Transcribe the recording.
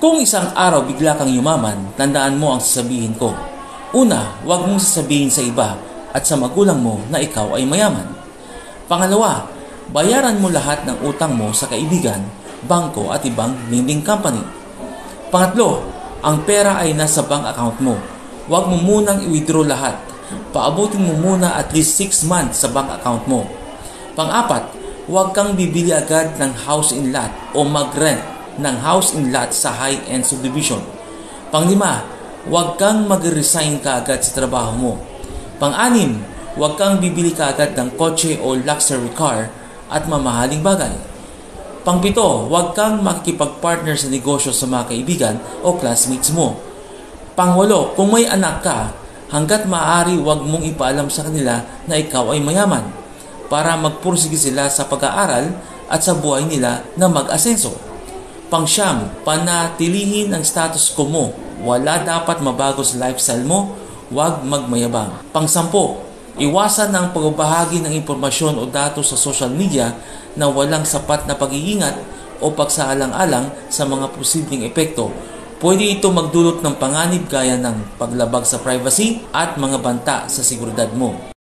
Kung isang araw bigla kang yumaman, tandaan mo ang sasabihin ko. Una, huwag mong sasabihin sa iba at sa magulang mo na ikaw ay mayaman. Pangalawa, bayaran mo lahat ng utang mo sa kaibigan, bangko at ibang lending company. Pangatlo, ang pera ay nasa bank account mo. Huwag mo munang i-withdraw lahat. Paabutin mo muna at least 6 months sa bank account mo. Pang-apat, huwag kang bibili agad ng house in lot o mag-rent ng house in lot sa high-end subdivision. Pang-lima, huwag kang mag-resign kaagad sa trabaho mo. Pang-anim, huwag kang bibili kaagad ng kotse o luxury car at mamahaling bagay. Pang-pito, huwag kang makikipag-partner sa negosyo sa mga kaibigan o classmates mo. Pang-walo, kung may anak ka, hanggat maaari huwag mong ipaalam sa kanila na ikaw ay mayaman para magpursige sila sa pag-aaral at sa buhay nila na mag-asenso. Pang-siyam, panatilihin ang status quo mo. Wala dapat mabago sa lifestyle mo, huwag magmayabang. Pang-sampo, iwasan ang pagbabahagi ng impormasyon o datos sa social media na walang sapat na pag-iingat o pagsaalang-alang sa mga posibleng epekto. Pwede ito magdulot ng panganib gaya ng paglabag sa privacy at mga banta sa seguridad mo.